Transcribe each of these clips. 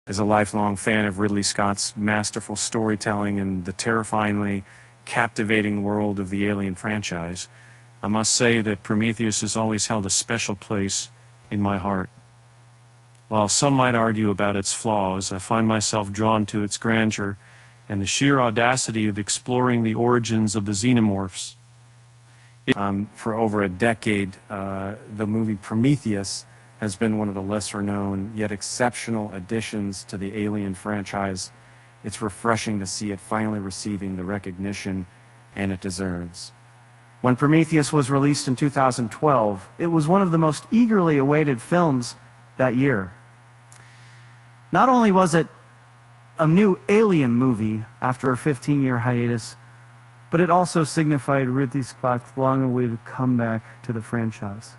As a lifelong fan of Ridley Scott's masterful storytelling and the terrifyingly captivating world of the Alien franchise, I must say that Prometheus has always held a special place in my heart. While some might argue about its flaws, I find myself drawn to its grandeur and the sheer audacity of exploring the origins of the xenomorphs. For over a decade, the movie Prometheus has been one of the lesser-known yet exceptional additions to the Alien franchise. It's refreshing to see it finally receiving the recognition and it deserves. When Prometheus was released in 2012, it was one of the most eagerly awaited films that year. Not only was it a new Alien movie after a 15-year hiatus, but it also signified Ridley Scott's long-awaited comeback to the franchise.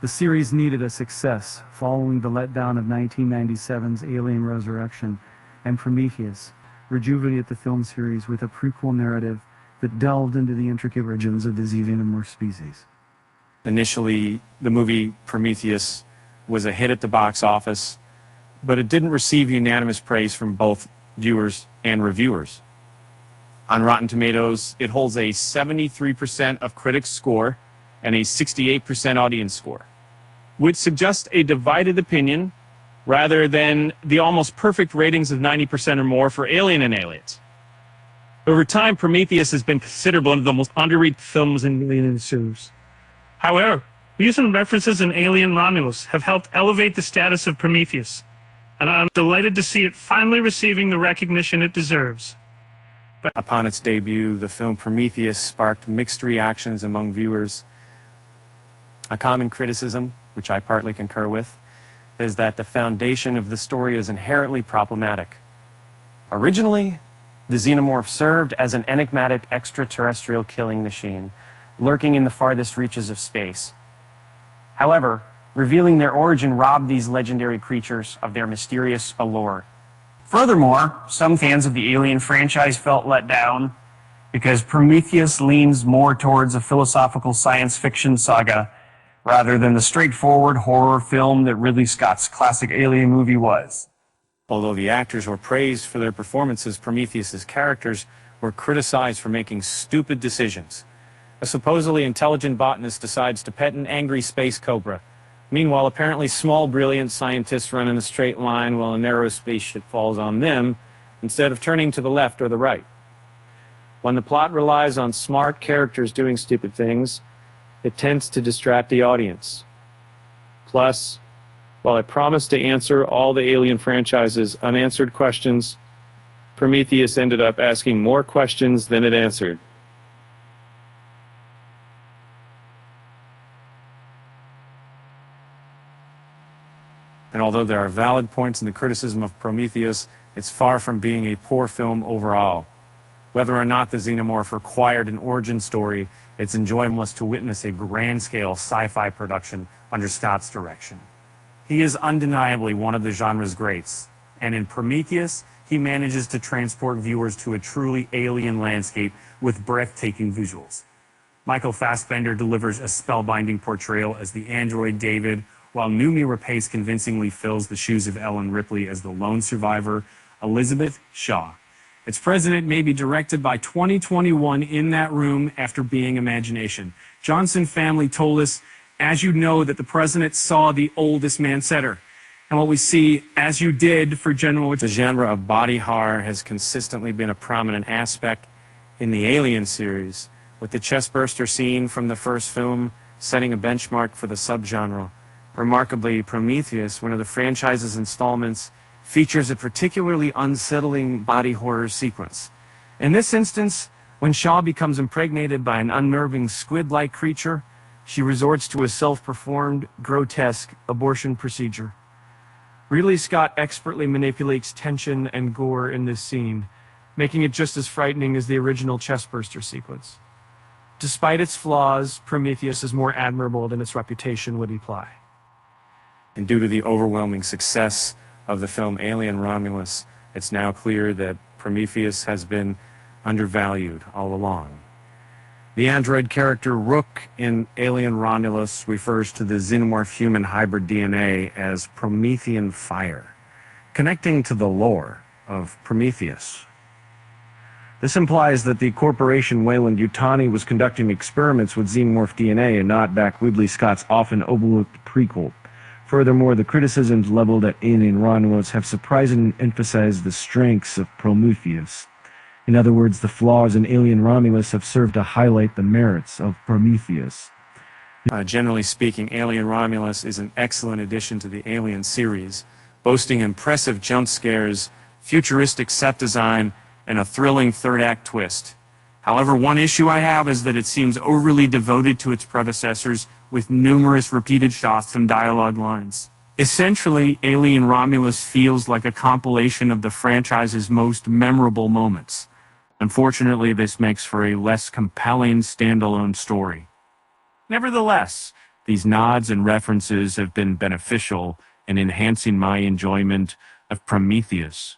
The series needed a success following the letdown of 1997's Alien Resurrection, and Prometheus rejuvenated the film series with a prequel narrative that delved into the intricate origins of the xenomorph species. Initially, the movie Prometheus was a hit at the box office, but it didn't receive unanimous praise from both viewers and reviewers. On Rotten Tomatoes, it holds a 73% of critics score and a 68% audience score, which suggests a divided opinion rather than the almost perfect ratings of 90% or more for Alien and Aliens. Over time, Prometheus has been considered one of the most underrated films in Alien series. However, recent references in Alien Romulus have helped elevate the status of Prometheus, and I'm delighted to see it finally receiving the recognition it deserves. Upon its debut, the film Prometheus sparked mixed reactions among viewers. A common criticism, which I partly concur with, is that the foundation of the story is inherently problematic. Originally, the xenomorph served as an enigmatic extraterrestrial killing machine, lurking in the farthest reaches of space. However, revealing their origin robbed these legendary creatures of their mysterious allure. Furthermore, some fans of the Alien franchise felt let down because Prometheus leans more towards a philosophical science fiction saga rather than the straightforward horror film that Ridley Scott's classic Alien movie was. Although the actors were praised for their performances, Prometheus's characters were criticized for making stupid decisions. A supposedly intelligent botanist decides to pet an angry space cobra. Meanwhile, apparently small, brilliant scientists run in a straight line while a narrow spaceship falls on them instead of turning to the left or the right. When the plot relies on smart characters doing stupid things, it tends to distract the audience. Plus, while I promised to answer all the Alien franchise's unanswered questions, Prometheus ended up asking more questions than it answered. And although there are valid points in the criticism of Prometheus, it's far from being a poor film overall. Whether or not the xenomorph required an origin story, its enjoyment was to witness a grand-scale sci-fi production under Scott's direction. He is undeniably one of the genre's greats, and in Prometheus, he manages to transport viewers to a truly alien landscape with breathtaking visuals. Michael Fassbender delivers a spellbinding portrayal as the android David, while Noomi Rapace convincingly fills the shoes of Ellen Ripley as the lone survivor, Elizabeth Shaw. Its president may be directed by 2021 in that room after being imagination. Johnson family told us, as you know, that the president saw the oldest man setter. And what we see, as you did for General... The genre of body horror has consistently been a prominent aspect in the Alien series, with the chestburster scene from the first film setting a benchmark for the subgenre. Remarkably, Prometheus, one of the franchise's installments, features a particularly unsettling body horror sequence. In this instance, when Shaw becomes impregnated by an unnerving squid-like creature, she resorts to a self-performed, grotesque abortion procedure. Ridley Scott expertly manipulates tension and gore in this scene, making it just as frightening as the original chestburster sequence. Despite its flaws, Prometheus is more admirable than its reputation would imply. And due to the overwhelming success of the film Alien Romulus, it's now clear that Prometheus has been undervalued all along. The android character Rook in Alien Romulus refers to the xenomorph human hybrid DNA as Promethean fire. connecting to the lore of Prometheus. This implies that the corporation Weyland-Yutani was conducting experiments with xenomorph DNA and not back Ridley Scott's often overlooked prequel. Furthermore, the criticisms leveled at Alien Romulus have surprisingly emphasized the strengths of Prometheus. In other words, the flaws in Alien Romulus have served to highlight the merits of Prometheus. Generally speaking, Alien Romulus is an excellent addition to the Alien series, boasting impressive jump scares, futuristic set design, and a thrilling third-act twist. However, one issue I have is that it seems overly devoted to its predecessors, with numerous repeated shots and dialogue lines. Essentially, Alien Romulus feels like a compilation of the franchise's most memorable moments. Unfortunately, this makes for a less compelling standalone story. Nevertheless, these nods and references have been beneficial in enhancing my enjoyment of Prometheus.